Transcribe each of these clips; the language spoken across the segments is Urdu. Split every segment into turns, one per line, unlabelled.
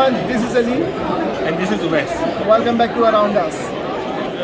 everyone, this is Ali.
And this is Uwais.
Welcome back to Around Us.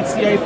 HCI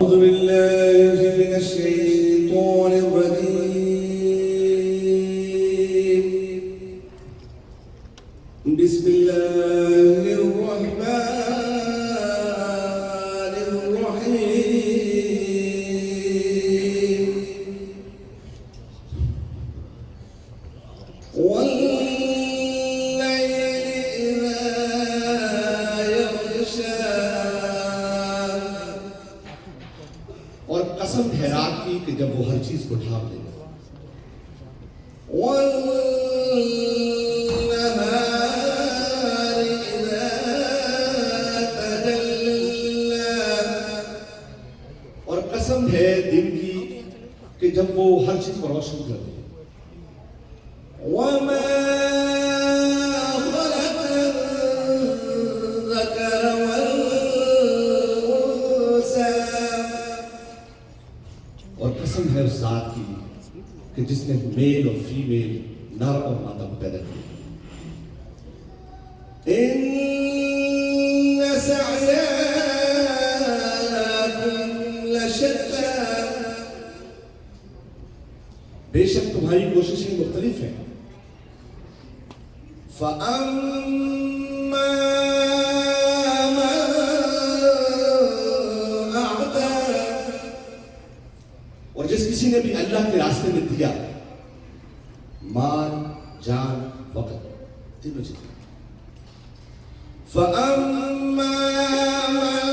أعوذ بالله من الشيطان الرجيم بسم الله الرحمن الرحيم والليل إذا يغشى اور قسم ہے رات کی کہ جب وہ ہر چیز کو ڈھانپ لے گا والنہار اذا تجلی اور قسم ہے دن کی کہ جب وہ ہر چیز کو روشن کر دے وما خلق الذکر والانثى اور قسم ہے اس ذات کی کہ جس نے میل اور فیمیل نر اور مادہ کو پیدا کیا ان سعیکم لشتى بے شک تمہاری کوششیں مختلف ہیں فَأَمَّا اور جس کسی نے بھی اللہ کے راستے میں دیا مال جان وقت تینوں چیزیں فَأَمَّا مَنْ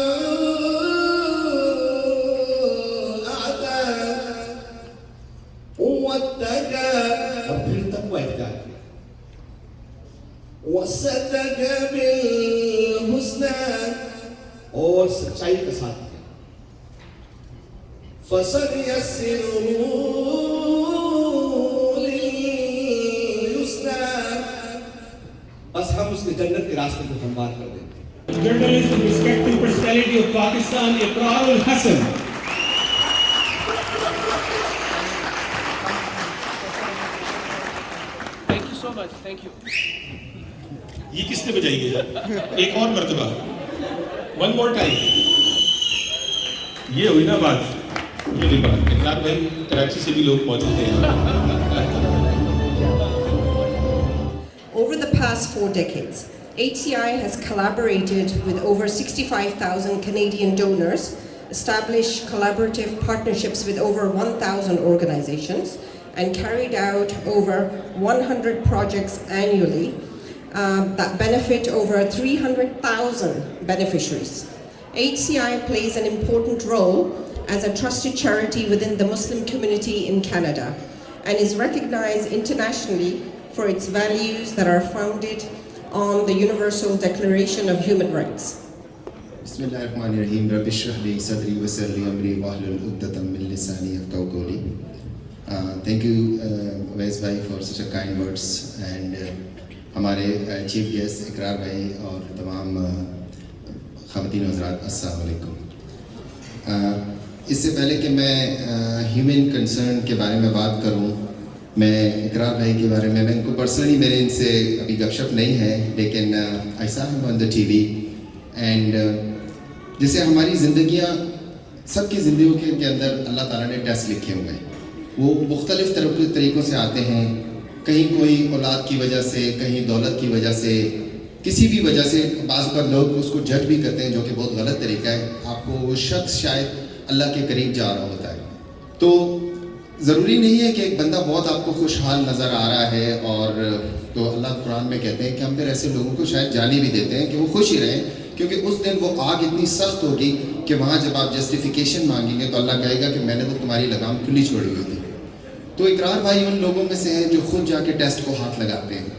أَعْطَى وَاتَّقَى اور پھر تقوی اختیار کیا وَصَدَّقَ بِالْحُسْنَى اور سچائی کا ساتھ دیا فَسَنُيَسِّرُهُ لِلْيُسْرَى بس ہم اس کے جنت کے راستے کو ہموار کر دیں گے.
Journalist and respected personality of Pakistan, Iqrar al-Hasan.
Thank you so much. Thank you.
یہ کس نے بجائی ہے؟ ایک اور مرتبہ. One more time. یہ ہوئی نا بات. میری بات. اقرار بھائی کراچی سے بھی لوگ موجود ہیں.
Over the past 4 decades, HCI has collaborated with over 65,000 Canadian donors, established collaborative partnerships with over 1,000 organizations, and carried out over 100 projects annually that benefit over 300,000 beneficiaries. HCI plays an important role as a trusted charity within the Muslim community in Canada and is recognized internationally for its values that are founded on the Universal Declaration of Human Rights.
بسم اللہ الرحمن الرحیم رب اشرح لی صدری ویسر لی امری واحلل عقدۃ من لسانی یفقہوا قولی. Thank you Uwais bhai for such a kind words and ہمارے چیف گیسٹ اقرار بھائی اور تمام خواتین و حضرات السلام علیکم. اس سے پہلے کہ میں ہیومن کنسرن کے بارے میں بات کروں میں اقرار بھائی کے بارے میں ان کو پرسنلی میرے ان سے ابھی گپ شپ نہیں ہے لیکن I saw him on the TV and جیسے ہماری زندگیاں سب کی زندگیوں کے اندر اللہ تعالیٰ نے ٹیسٹ لکھے ہوئے ہیں وہ مختلف طریقوں سے آتے ہیں کہیں کوئی اولاد کی وجہ سے کہیں دولت کی وجہ سے کسی بھی وجہ سے بعض اوقات لوگ اس کو جج بھی کرتے ہیں جو کہ بہت غلط طریقہ ہے آپ کو وہ شخص شاید اللہ کے قریب جا رہا ہوتا ہے تو ضروری نہیں ہے کہ ایک بندہ بہت آپ کو خوشحال نظر آ رہا ہے اور تو اللہ قرآن میں کہتے ہیں کہ ہم پھر ایسے لوگوں کو شاید جانے بھی دیتے ہیں کہ وہ خوش ہی رہیں کیونکہ اس دن وہ آگ اتنی سخت ہوگی کہ وہاں جب آپ جسٹیفیکیشن مانگیں گے تو اللہ کہے گا کہ میں نے تو تمہاری لگام کھلی چھوڑی ہوئی تھی. تو اقرار بھائی ان لوگوں میں سے ہیں جو خود جا کے ٹیسٹ کو ہاتھ لگاتے ہیں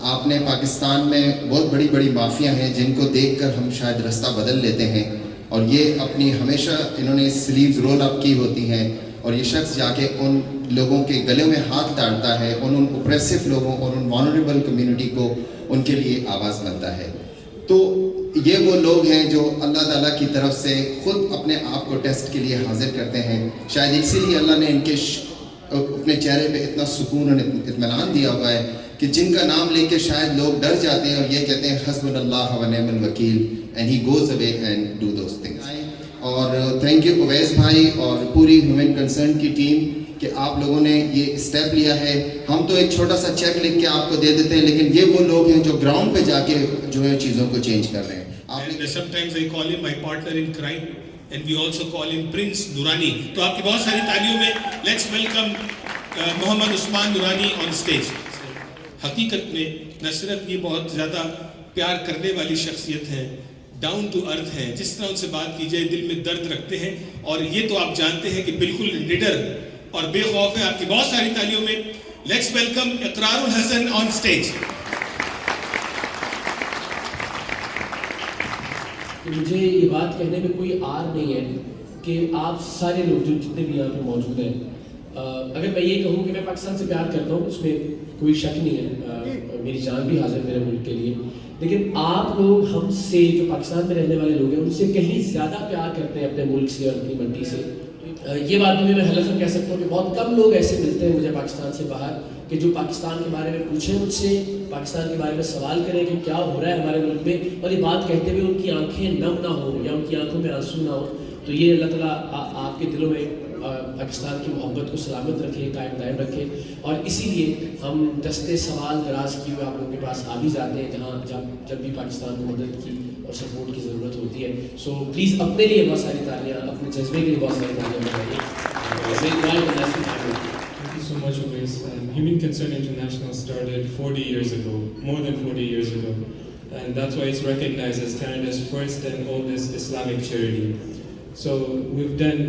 آپ نے پاکستان میں بہت بڑی بڑی مافیا ہیں جن کو دیکھ کر ہم شاید رستہ بدل لیتے ہیں، اور یہ اپنی ہمیشہ انہوں نے سلیوز رول اپ کی ہوتی ہیں، اور یہ شخص جا کے ان لوگوں کے گلے میں ہاتھ ڈالتا ہے، ان اوپریسو لوگوں اور ان وانریبل کمیونٹی کو ان کے لیے آواز بنتا ہے. تو یہ وہ لوگ ہیں جو اللہ تعالیٰ کی طرف سے خود اپنے آپ کو ٹیسٹ کے لیے حاضر کرتے ہیں. شاید اسی لیے اللہ نے ان کے اپنے چہرے پہ اتنا سکون اور اطمینان دیا ہوا ہے کہ جن کا نام لے کے شاید لوگ ڈر جاتے ہیں اور یہ کہتے ہیں حسبنا اللہ و نعم الوکیل، and he goes away and do those things. اور تھینک یو اویس بھائی اور پوری ہیومن کنسرن کی ٹیم کہ آپ لوگوں نے یہ اسٹیپ لیا ہے. ہم تو ایک چھوٹا سا چیک لکھ کے آپ کو دے دیتے ہیں، لیکن یہ وہ لوگ ہیں جو گراؤنڈ پہ جا کے جو ہے چیزوں کو چینج کر رہے ہیں.
And sometimes I call him my partner in crime, and we also call him Prince Nurani. تو آپ کی بہت ساری تالیوں میں let's welcome Muhammad Usman Noorani on stage. حقیقت میں نہ صرف یہ بہت زیادہ پیار کرنے والی شخصیت ہیں، ڈاؤن ٹو ارتھ ہیں، جس طرح ان سے بات کی جائے دل میں درد رکھتے ہیں، اور یہ تو آپ جانتے ہیں کہ بالکل نڈر اور بے خوف ہے. آپ کی بہت ساری تالیوں میں لیٹس ویلکم اقرار الحسن آن سٹیج.
مجھے یہ بات کہنے میں کوئی آر نہیں ہے کہ آپ سارے لوگ جو جتنے بھی یہاں پہ موجود ہیں، اگر میں یہ کہوں کہ میں پاکستان سے پیار کرتا ہوں اس میں کوئی شک نہیں ہے، میری جان بھی حاضر میرے ملک کے لیے، لیکن آپ لوگ ہم سے جو پاکستان میں رہنے والے لوگ ہیں ان سے کہیں زیادہ پیار کرتے ہیں اپنے ملک سے اور اپنی منڈی سے. یہ بات بھی میں حلفاً کہہ سکتا ہوں کہ بہت کم لوگ ایسے ملتے ہیں مجھے پاکستان سے باہر کہ جو پاکستان کے بارے میں پوچھیں مجھ سے، پاکستان کے بارے میں سوال کریں کہ کیا ہو رہا ہے ہمارے ملک میں، اور یہ بات کہتے ہوئے ان کی آنکھیں نم نہ ہوں یا ان کی آنکھوں میں آنسو نہ ہوں. تو یہ اللہ تعالیٰ آپ کے دلوں میں پاکستان کی محبت کو سلامت رکھے، قائم دائم رکھے، اور اسی لیے ہم دستے سوال دراز کیے ہوئے آپ لوگوں کے پاس آ بھی جاتے ہیں جہاں جب بھی پاکستان کو مدد کی اور سپورٹ کی ضرورت ہوتی ہے. سو پلیز اپنے لیے بہت ساری تالیاں، اپنے جذبے کے لیے بہت ساری تالیاں بجائیے.
Thank you so much, Uwais. Human Concern International started 40 years ago, more than 40 years ago, and that's why it's recognized as Canada's first and oldest Islamic charity. So we've done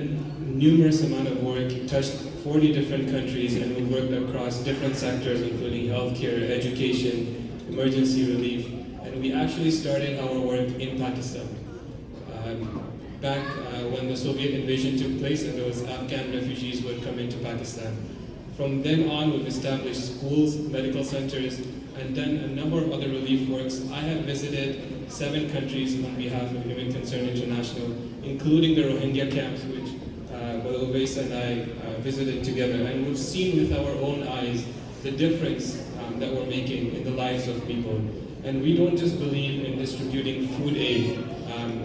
numerous amount of work, touched 40 different countries, and we've worked across different sectors including healthcare, education, emergency relief, and we actually started our work in Pakistan. Back when the Soviet invasion took place and those Afghan refugees would come into Pakistan. From then on, we've established schools, medical centers, and done a number of other relief works. I have visited 7 countries on behalf of Human Concern International, including the Rohingya camps, which Uwais and I visited together. And we've seen with our own eyes the difference that we're making in the lives of people. And we don't just believe in distributing food aid,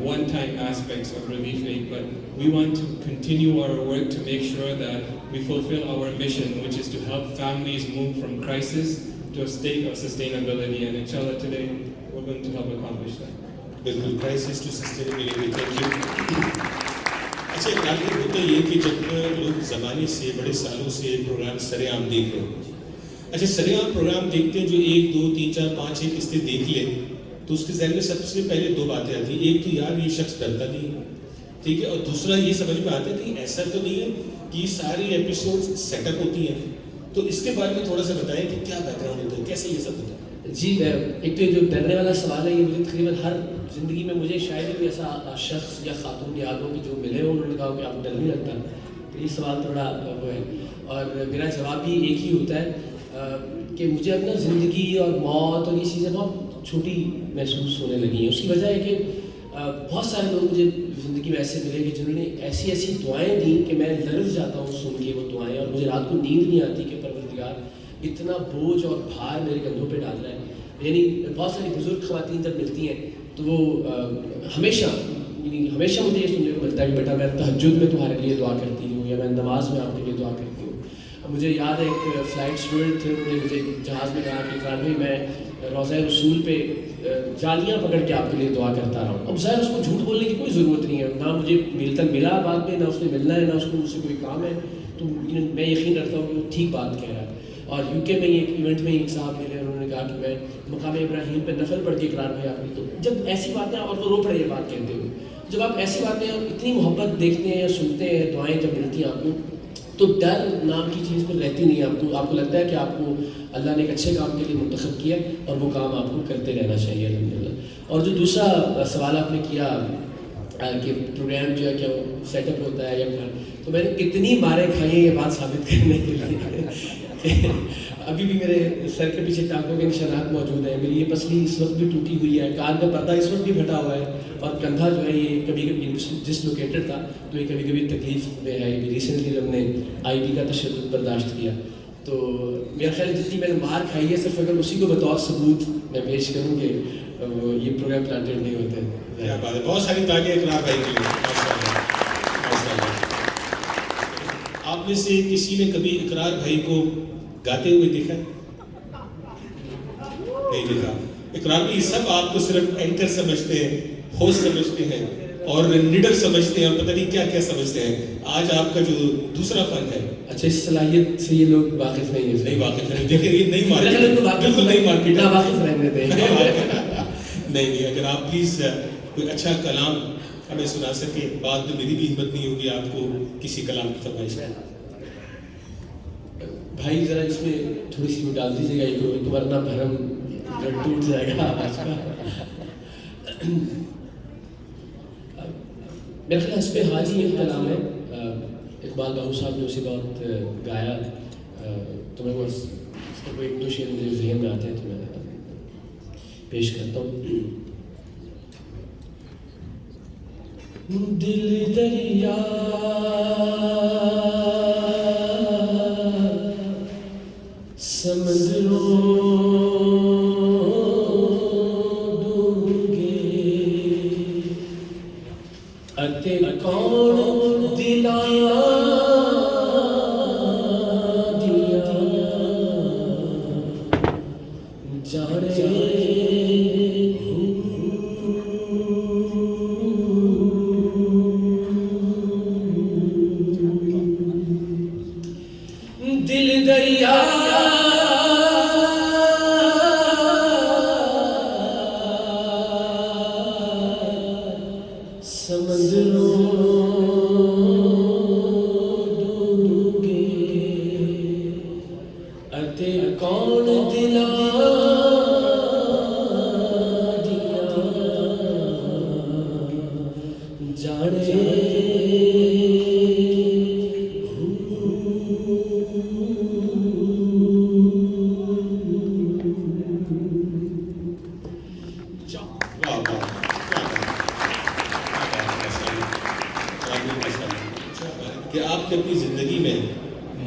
one-time aspects of relief aid, but we want to continue our work to make sure that we fulfill our mission, which is to help families move from crisis to a state of sustainability. And inshallah today we're going to help accomplish that.
بالکل crisis to sustainability. Thank you. اچھا ایک ہوتا یہ کہ جب لوگ زمانے سے بڑے سالوں سے پروگرام سر عام دیکھ رہے ہیں، اچھا سر عام پروگرام دیکھتے ہیں جو 1 2 3 4 5 6 قسطیں دیکھ لیں تو اس کے ذہن میں سب سے پہلے 2 باتیں آتی ہیں. ایک تو یار یہ شخص ڈرتا نہیں ہے، ٹھیک ہے، اور دوسرا یہ سمجھ میں آتا ہے کہ ایسا تو نہیں ہے کہ یہ ساری ایپیسوڈز سیٹ اپ ہوتی ہیں. تو اس کے بارے میں تھوڑا سا بتائیں کہ کیا بیک گراؤنڈ ہوتا ہے، کیسے یہ سب ہوتا ہے.
جی ایک تو جو ڈرنے والا سوال ہے یہ مجھے تقریباً ہر زندگی میں مجھے شاید کوئی ایسا شخص یا خاتون یاد ہو کہ جو ملے ہو انہوں نے کہا کہ آپ کو ڈر نہیں لگتا. تو یہ سوال تھوڑا وہ ہے، اور میرا جواب بھی ایک ہی ہوتا ہے کہ مجھے اپنا زندگی اور موت اور یہ چیزیں بہت چھوٹی محسوس ہونے لگی ہیں. اس کی وجہ ہے کہ بہت سارے لوگ مجھے زندگی میں ایسے ملے کہ جنہوں نے ایسی ایسی دعائیں دیں کہ میں لرز جاتا ہوں سن کے وہ دعائیں، اور مجھے رات کو نیند نہیں آتی کہ پروردگار اتنا بوجھ اور بھار میرے کندھوں پہ ڈال رہا ہے. یعنی بہت ساری بزرگ خواتین جب ملتی ہیں تو وہ ہمیشہ مجھے یہ سننے کو ملتا ہے کہ بیٹا میں تہجد میں تمہارے لیے دعا کرتی ہوں، یا میں نماز میں آپ کے لیے دعا کرتی ہوں. مجھے یاد ہے ایک فلائٹ اسٹوڈنٹ تھے، انہوں نے مجھے جہاز میں کہا کہ اقرار بھائی میں روضہ رسول پہ جالیاں پکڑ کے آپ کے لیے دعا کرتا رہا ہوں. اب ظاہر اس کو جھوٹ بولنے کی کوئی ضرورت نہیں ہے، نہ مجھے ملا بعد میں، نہ اس نے ملنا ہے، نہ اس کو مجھ سے کوئی کام ہے. تو میں یقین رکھتا ہوں کہ وہ ٹھیک بات کہہ رہا ہے. اور UK میں ایک ایونٹ میں ایک صاحب ملے، انہوں نے کہا کہ میں مقام ابراہیم پہ نفل پڑھ کے اقرار بھائی آپ کی. تو جب ایسی باتیں، اور وہ رو پڑے یہ بات کہتے ہوئے، جب آپ ایسی باتیں اتنی محبت دیکھتے ہیں یا سنتے ہیں، دعائیں جب ملتی ہیں آپ کو، تو ڈر نام کی چیز پھر رہتی نہیں ہے. آپ کو لگتا ہے کہ آپ کو اللہ نے ایک اچھے کام کے لیے منتخب کیا اور وہ کام آپ کو کرتے رہنا چاہیے الحمدللہ. اور جو دوسرا سوال آپ نے کیا کہ پروگرام جو ہے کیا سیٹ اپ ہوتا ہے یا گھر, تو میں نے اتنی ماریں کھائی ہیں یہ بات ثابت کرنے کے لیے. ابھی بھی میرے سر کے پیچھے ٹانکوں کے نشانات موجود ہیں. میری یہ پسلی اس وقت بھی ٹوٹی ہوئی ہے, کان کا پردہ اس وقت بھی پھٹا ہوا ہے, اور کندھا جو ہے یہ کبھی کبھی ڈسلوکیٹڈ تھا تو یہ کبھی کبھی تکلیف میں ہے. ریسنٹلی ہم نے آئی ٹی کا تشدد برداشت کیا. تو میرا خیال جتنی میں نے مار کھائی ہے صرف اگر اسی کو بطور ثبوت میں پیش کروں کہ یہ پروگرام پلانٹیڈ نہیں ہوتے.
کیا بات ہے, بہت ساری تالیاں اقرار بھائی کے لیے. آپ میں سے کسی نے کبھی اقرار بھائی کو گاتے ہوئے دیکھا؟ نہیں دیکھا. اقرار بھائی سب آپ کو صرف اینکر سمجھتے ہیں, ہوسٹ سمجھتے ہیں اور لیڈر سمجھتے ہیں اور پتہ نہیں کیا کیا سمجھتے ہیں. آج آپ کا جو دوسرا فن ہے,
اچھا اس صلاحیت سے یہ لوگ واقف نہیں ہیں.
نہیں واقف ہے, دیکھیں یہ نہیں مارکیٹ, بالکل نہیں مارکیٹ,
واقف رہنے دیں.
نہیں. اگر آپ پلیز کوئی اچھا کلام ہمیں سنا سکے, بعد میں میری بھی ہمت نہیں ہوگی آپ کو کسی کلام کی فرمائش کرنا.
بھائی ذرا اس میں تھوڑی سی وہ ڈال دیجیے گا, ایک ورنہ بھرم ٹوٹ جائے گا آواز کا. میرا خیال اس پہ حال ہی ایک کلام ہے, اقبال باہو صاحب نے اسی بات گایا, تو میں بس اس کا کوئی ایک دو شعر مجھے ذہن میں آتے ہیں تو میں پیش کرتا ہوں. دل دریا سمندروں دوں گے, اتے کون دلا دیا جانے دل دریا
کہ آپ نے اپنی زندگی میں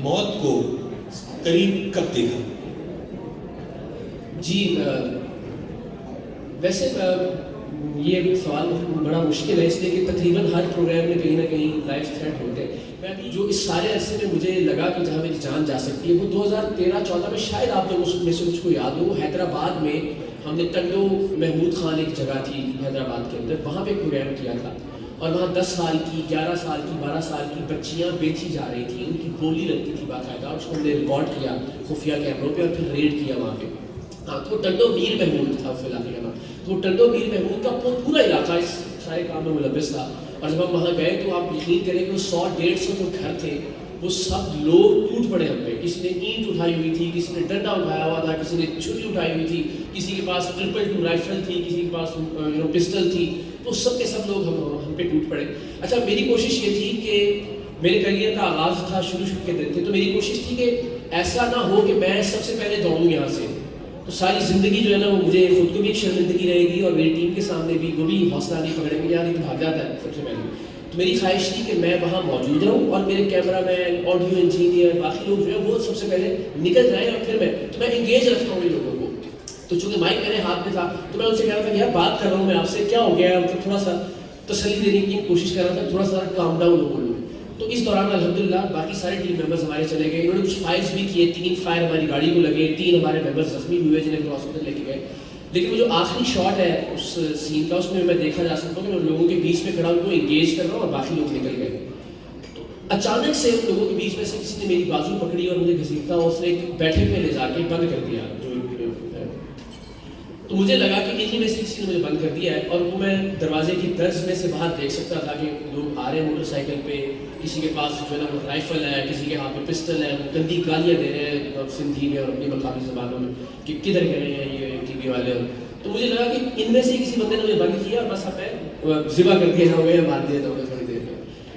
موت کو قریب کب دیکھا؟
جی ویسے یہ سوال بڑا مشکل ہے, اس لیے کہ تقریباً ہر پروگرام میں کہیں نہ کہیں لائف تھریٹ ہوتے ہیں. میں جو اس سارے عرصے میں مجھے لگا کہ جہاں میری جان جا سکتی ہے وہ 2013-14 میں شاید آپ لوگوں میں سے مجھ کو یاد ہو, وہ حیدرآباد میں ہم نے ٹنڈو محمود خان ایک جگہ تھی حیدرآباد کے اندر, وہاں پہ ایک پروگرام کیا تھا اور وہاں 10 سال کی 11 سال کی 12 سال کی بچیاں بیچی جا رہی تھیں, ان کی بولی لگتی تھی باقاعدہ, اور اس کو ہم نے ریکارڈ کیا خفیہ کیمروں پہ اور پھر ریڈ کیا وہاں پہ. ہاں تو ٹنڈو میر محمود تھا اس علاقے کا نام. تو ٹنڈو میر محمود کا پورا علاقہ اس سارے کام میں ملوث تھا, اور جب ہم وہاں گئے تو آپ یقین کریں کہ وہ 100-150 جو گھر تھے وہ سب لوگ ٹوٹ پڑے ہم پہ. کسی نے اینٹ اٹھائی ہوئی تھی, کسی نے ڈنڈا اٹھایا ہوا تھا, کسی نے چھری اٹھائی ہوئی تھی, کسی کے پاس 222 رائفل تھی, کسی کے پاس پسٹل تھی, تو سب کے سب لوگ ہم پہ ٹوٹ پڑے. اچھا میری کوشش یہ تھی کہ میرے کریئر کا آغاز تھا, شروع کے دن تھے, تو میری کوشش تھی کہ ایسا نہ ہو کہ میں سب سے پہلے دوڑوں یہاں سے. تو ساری زندگی جو ہے نا وہ مجھے خود کو بھی ایک شرمندگی رہے گی اور میری ٹیم کے سامنے بھی وہ بھی حوصلہ نہیں پکڑیں گے, یار یہ تو بھاگ جاتا ہے سب سے پہلے. تو میری خواہش تھی کہ میں وہاں موجود رہوں اور میرے کیمرہ مین, آڈیو انجینئر, باقی لوگ جو ہے وہ سب سے پہلے نکل جائیں اور پھر میں انگیج رکھتا ہوں ان لوگوں کو. تو چونکہ مائک میرے ہاتھ میں تھا تو میں ان سے کہہ رہا تھا کہ یار بات کر رہا ہوں میں آپ سے, کیا ہو گیا ہے, مطلب تھوڑا سا تسلی دینے کی کوشش کر رہا تھا, تھوڑا سا کام ڈاؤن ہو لوں. تو اس دوران الحمدللہ باقی سارے ٹیم ممبرز ہمارے چلے گئے, انہوں نے کچھ فائرز بھی کیے, 3 فائر ہماری گاڑی کو لگے, 3 ہمارے ممبرز زخمی ہوئے جنہیں پھر ہاسپٹل لے کے گئے. لیکن وہ جو آخری شاٹ ہے اس سین کا, اس میں دیکھا جا سکتا ہوں کہ میں لوگوں کے بیچ میں کھڑا ہوں, کو انگیج کر رہا ہوں اور باقی لوگ نکل گئے. تو اچانک سے ان لوگوں کے بیچ میں سے کسی نے میری بازو پکڑی اور مجھے گھسیٹا, اس نے ایک بیٹھک میں لے جا کے بند کر دیا. جو تو مجھے لگا کہ انہی میں سے کسی نے مجھے بند کر دیا ہے، اور وہ میں دروازے کی درز میں سے باہر دیکھ سکتا تھا کہ لوگ آ رہے ہیں موٹر سائیکل پہ، کسی کے پاس جو ہے نا وہ رائفل ہے، کسی کے ہاتھ میں پسٹل ہے، وہ گندی گالیاں دے رہے ہیں سندھی میں اور اپنی مقامی زبانوں میں کہ کدھر گئے ہیں یہ ٹی وی والے. تو مجھے لگا کہ ان میں سے کسی بندے نے مجھے بند کیا، بس اب میں ذبح کر دیا جاؤں گا یا مار دیا جاؤں گا تھوڑی دیر میں.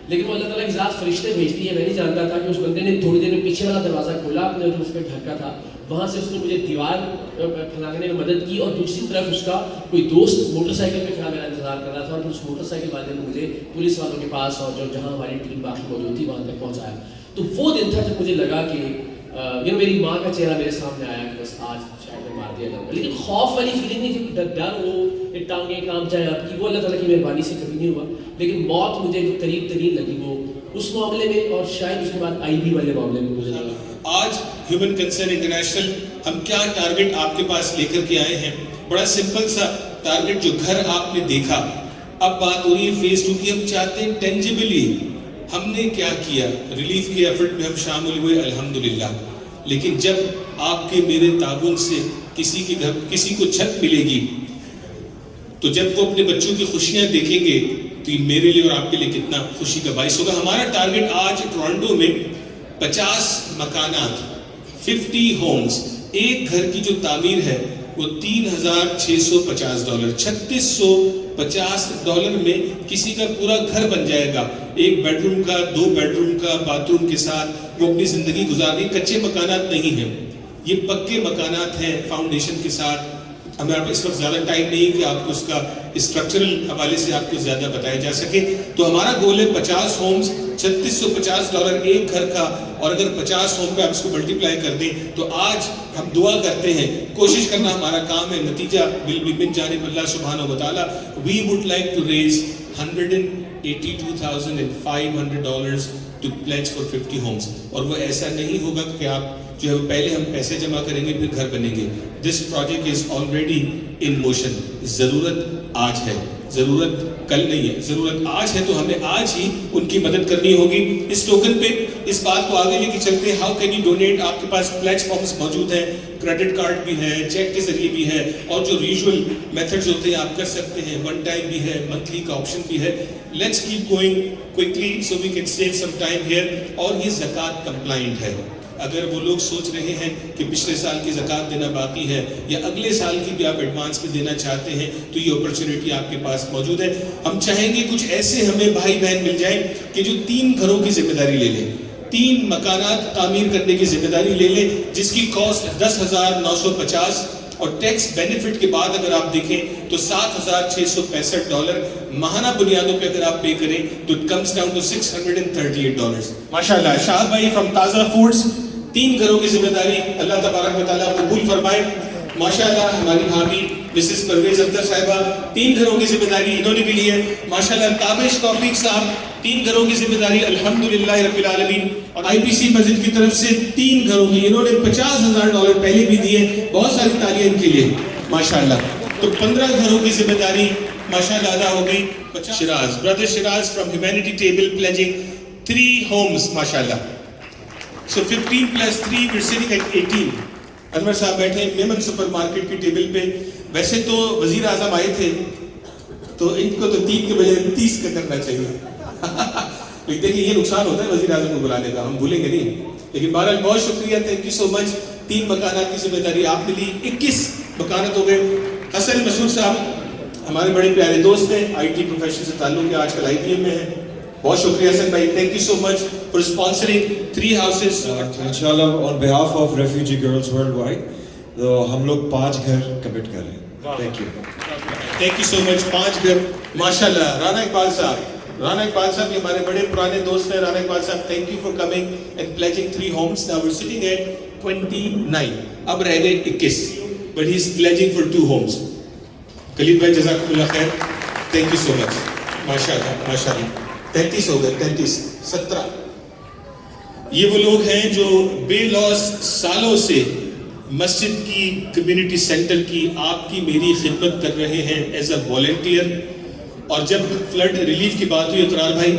لیکن وہ اللہ تعالیٰ کی ذات فرشتے بھیجتی ہے. میں نہیں جانتا تھا کہ اس بندے نے تھوڑی دیر میں پیچھے والا دروازہ کھولا اپنے جو اس کے گھر کا تھا، وہاں سے اس نے مجھے دیوار پھیلانے میں مدد کی، اور دوسری طرف اس کا کوئی دوست موٹر سائیکل پہ کھڑا میرا انتظار کر رہا تھا، اور اس موٹر سائیکل والے نے مجھے پولیس والوں کے پاس اور جو جہاں ہماری ٹیم باقی موجود تھی وہاں تک پہنچایا. تو وہ دن تھا جب مجھے لگا کہ میری ماں کا چہرہ میرے سامنے آیا کہ بس آج شاید میں مار دیا جاؤں گا. لیکن خوف والی فیلنگ نہیں تھی، ڈر ہو کہ ٹانگیں کام جائیں آپ کی، وہ اللہ تعالیٰ کی مہربانی سے کبھی نہیں ہوا. لیکن موت مجھے جو قریب ترین لگی وہ اس معاملے میں، اور شاید اس کے بعد آئی بی والے معاملے میں مجھے لگا.
آج ہیومن کنسرن انٹرنیشنل ہم کیا ٹارگٹ آپ کے پاس لے کر کے آئے ہیں؟ بڑا سمپل سا ٹارگٹ، جو گھر آپ نے دیکھا، اب بات ہو رہی ہے فیز 2 کی. ہم چاہتے ہیں ٹینجیبلی ہم نے کیا کیا، ریلیف کے ایفرٹ میں ہم شامل ہوئے الحمدللہ. لیکن جب آپ کے میرے تعاون سے کسی کے گھر کسی کو چھت ملے گی، تو جب وہ اپنے بچوں کی خوشیاں دیکھیں گے تو یہ میرے لیے اور آپ کے لیے کتنا خوشی کا باعث ہوگا. ہمارا ٹارگٹ آج ٹورانٹو میں 50 مکانات، 50 ہومز، ایک گھر کی جو تعمیر ہے وہ $3,650، $3,650 میں کسی کا پورا گھر بن جائے گا. ایک بیڈ روم کا، 2 بیڈ روم کا، باتھ روم کے ساتھ وہ اپنی زندگی گزارنے. کچے مکانات نہیں ہیں، یہ پکے مکانات ہیں فاؤنڈیشن کے ساتھ. ہمارے اس وقت زیادہ ٹائم نہیں کہ آپ کو اس کا اسٹرکچرل حوالے سے آپ کو زیادہ بتایا جا سکے. تو ہمارا گول ہے 50 ہومز، $3,650 ایک گھر کا. اور اگر 50 ہوم پہ آپ اس کو ملٹیپلائی کر دیں تو آج ہم دعا کرتے ہیں، کوشش کرنا ہمارا کام ہے، نتیجہ ول بی من جانب اللہ سبحانہ و تعالیٰ. We would like to raise $182,500 to pledge for 50 homes. اور وہ ایسا نہیں ہوگا کہ آپ جو ہے پہلے ہم پیسے جمع کریں گے پھر گھر بنیں گے. This project is already in motion. ضرورت آج ہے، ضرورت کل نہیں ہے. ضرورت آج ہے تو ہمیں آج ہی ان کی مدد کرنی ہوگی. اس ٹوکن پہ اس بات کو آگے لے کے چلتے ہیں. How can you donate? آپ کے پاس پلیٹ فارمز موجود ہیں، کریڈٹ کارڈ بھی ہے، چیک کے ذریعے بھی ہے، اور جو یوزول میتھڈز ہوتے ہیں آپ کر سکتے ہیں. ون ٹائم بھی ہے، منتھلی کا آپشن بھی ہے. Let's keep going quickly so we can save some time here. اور یہ زکوٰۃ کمپلائنٹ ہے. اگر وہ لوگ سوچ رہے ہیں کہ پچھلے سال کی زکوٰۃ دینا باقی ہے یا اگلے سال کی بھی آپ ایڈوانس میں دینا چاہتے ہیں تو یہ اپرچونیٹی آپ کے پاس موجود ہے. ہم چاہیں گے کچھ ایسے ہمیں بھائی بہن مل جائیں کہ جو 3 گھروں کی ذمہ داری لے لیں، 3 مکانات تعمیر کرنے کی ذمہ داری لے لیں، جس کی کاسٹ $10,950 اور ٹیکس بینیفٹ کے بعد اگر آپ دیکھیں تو $7,665 ماہانہ بنیادوں پہ اگر آپ پے کریں تو اٹ کمز ڈاؤن ٹو $638. ماشاءاللہ. شاہ بھائی فرام تازہ فوڈز، 3 گھروں کی ذمہ داری اللہ تبارک و تعالیٰ قبول فرمائے. ماشاءاللہ ہماری بھابھی مسز پرویز اختر صاحبہ 3 گھروں کی ذمہ داری انہوں نے بھی لی ہے. ماشاءاللہ تابش توفیق صاحب 3 گھروں کی ذمہ داری الحمدللہ رب العالمین. اور آئی پی سی مسجد کی طرف سے 3 گھروں کی انہوں نے $50,000 پہلے بھی دیے. بہت ساری تالیاں ان کے لیے ماشاءاللہ. تو 15 گھروں کی ذمہ داری ماشاءاللہ ادا ہو گئی. Shiraz brother Shiraz from humanity table pledging 3 homes ماشاءاللہ. So 15 plus 3 we're sitting at 18. Anwar صاحب بیٹھے میمن سپر مارکیٹ کی ٹیبل پہ. ویسے تو وزیر اعظم آئے تھے تو ان کو تو 3 کے بجائے 30 کا کرنا چاہیے. دیکھیں یہ نقصان ہوتا ہے وزیر اعظم کو بلانے کا، ہم بھولیں گے نہیں. لیکن بہرحال بہت شکریہ، تھینک یو سو مچ. 3 مکانات کی ذمہ داری آپ نے لی، 21 مکانات ہو گئے. حسن مسعود صاحب ہمارے بڑے پیارے دوست ہیں، آئی ٹی پروفیشن سے تعلق ہے، آج کل IBM میں ہیں. بہت شکریہ حسن بھائی، thank you so much for sponsoring 3 houses.
انشاءاللہ on behalf of refugee girls worldwide ہم لوگ 5 گھر کمٹ کر رہے ہیں. Thank you,
thank you so much. 5 گھر ماشاءاللہ. رانا اقبال صاحب بھی ہمارے بڑے پرانے دوست ہیں. رانا اقبال صاحب thank you for coming and pledging 3 homes. Now we are sitting at 29. اب رہ گئے 21 but he is pledging for 2 homes. Khalid بھائی جزاکم اللہ خیر، تھینک یو سو مچ. ماشاءاللہ ماشاءاللہ. 33 ہو گئے، 33 17. یہ وہ لوگ ہیں جو بے لوس سالوں سے مسجد کی، کمیونٹی سینٹر کی، آپ کی میری خدمت کر رہے ہیں ایز اے والنٹیئر. اور جب فلڈ ریلیف کی بات ہوئی اقرار بھائی،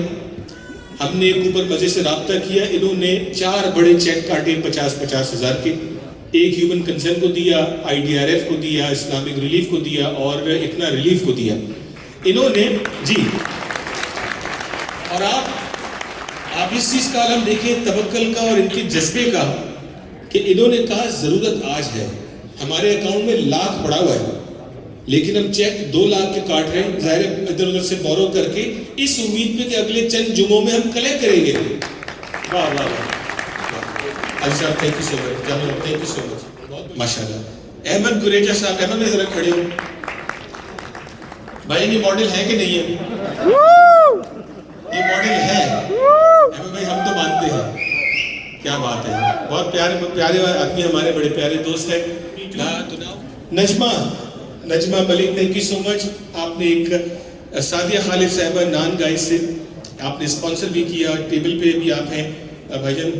ہم نے ایک اوپر مزے سے رابطہ کیا. انہوں نے 4 بڑے چیک کاٹے 50,000 کے. ایک ہیومن کنسرن کو دیا, IDRF کو دیا, اسلامک ریلیف کو دیا اور اکنا ریلیف کو دیا. انہوں نے جی, اور آپ اس چیز کا عالم دیکھیں توکل کا اور ان کے جذبے کا, کہ انہوں نے کہا ضرورت آج ہے, ہمارے اکاؤنٹ میں لاکھ پڑا ہوا ہے لیکن ہم چیک 2 لاکھ کے کاٹ رہے ہیں, ظاہر ادھر ادھر سے بورو کر کے, اس امید پہ کہ اگلے چند جمعوں میں ہم کلیکٹ کریں گے. واہ واہ واہ, علی صاحب thank you so much, Jama thank you so مچ, ماشاء اللہ. احمد قریجہ صاحب, احمد میں ذرا کھڑے ہو بھائی, یہ ماڈل ہے کہ نہیں ہے؟ یہ ماڈل ہے احمد بھائی, ہم تو مانتے ہیں. کیا بات ہے, بہت پیارے آدمی, ہمارے بڑے پیارے دوست ہیں. نجمہ ملک, تھینک یو سو مچ. آپ نے ایک سعدیہ خالد صاحبہ نان گائز سے آپ نے اسپانسر بھی کیا, ٹیبل پہ بھی آپ ہیں بھائی جان.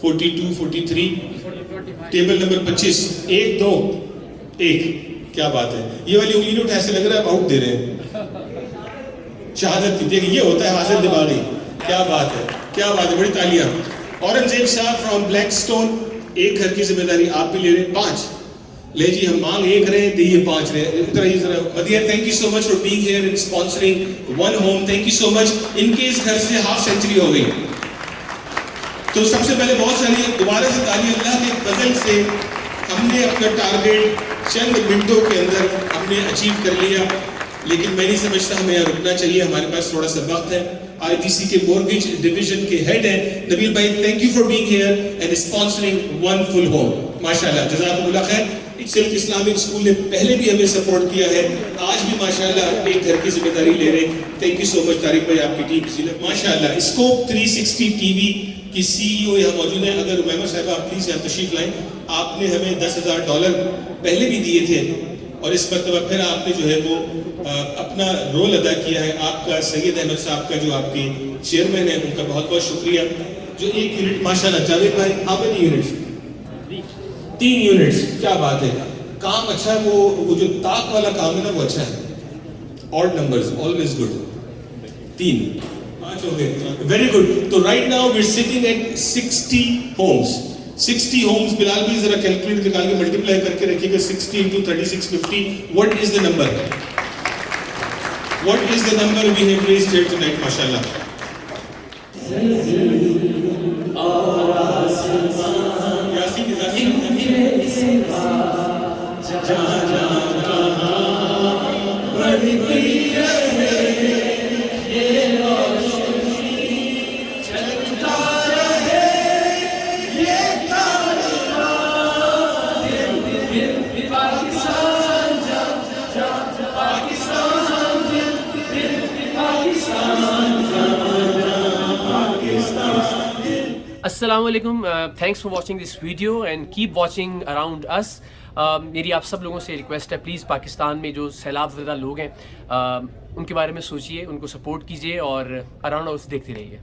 42 43 ٹیبل نمبر 25, 1 2 1. کیا بات ہے, یہ والی انگلی اٹھا, ایسے لگ رہا ہے آپ آؤٹ دے رہے ہیں. شہادت کی دیکھ, یہ ہوتا ہے حاصل دماغی. کیا بات ہے, کیا بات ہے, بڑی تالیاں. اورنگزیب صاحب فرام بلیک سٹون, ایک گھر کی ذمہ داری آپ بھی لے رہے ہیں. 5 لے جی, ہم مانگ 1 رہے ہیں, دیئے 5 رہے ہیں. ادھر آئیے ذرا. Madiha, thank you so much for being here and sponsoring 1 home. Thank you so much. ان کے اس گھر سے ہاف سینچری ہو گئی. تو سب سے پہلے بہت ساری دوبارہ سے تالی, اللہ کے فضل سے ہم نے اپنا ٹارگیٹ چند منٹوں کے اندر ہم نے اچیو کر لیا, لیکن میں نہیں سمجھتا ہمیں یہاں رکنا چاہیے, ہمارے پاس تھوڑا سا وقت ہے. ITC کے مورگیج ڈویژن کے ہیڈ ہیں نبیل بھائی, thank you for being here and sponsoring 1 full home. ماشاءاللہ, جزاکم اللہ خیر. سلک اسلامک اسکول نے پہلے بھی ہمیں سپورٹ کیا ہے, آج بھی ماشاءاللہ ایک گھر کی ذمہ داری لے رہے ہیں. تھینک یو سو مچ طارق بھائی, آپ کی ٹیم ماشاءاللہ. اسکوپ 360 TV کی CEO یہاں موجود ہیں. اگر امیمہ صاحبہ آپ پلیز یہاں تشریف لائیں. آپ نے ہمیں $10,000 پہلے بھی دیے تھے, اور اس مرتبہ پھر آپ نے جو ہے وہ اپنا رول ادا کیا ہے. آپ کا سید احمد صاحب کا جو آپ کے چیئرمین ہیں, ان کا بہت بہت شکریہ. جو 1 یونٹ ماشاءاللہ, جاوید بھائی آپ نے یونٹس 3 یونٹس, کیا بات ہے. کام اچھا ہے, وہ جو طاق والا کام ہے نا وہ اچھا ہے. Odd numbers always good. 3 5 ہو گئے, ویری گڈ. تو right now we are sitting at 60 homes. 60 homes. Bilal بھی ذرا کیلکولیٹ نکال کے ملٹیپلائی کر کے رکھیے گا. 60 into 3650. What is the number? What is the number we have raised here tonight? MashaAllah.
السلام علیکم, thanks for watching this video and keep watching around us. میری آپ سب لوگوں سے ریکویسٹ ہے, پلیز پاکستان میں جو سیلاب زدہ لوگ ہیں ان کے بارے میں سوچیے, ان کو سپورٹ کیجیے اور اراؤنڈ اس دیکھتے رہیے.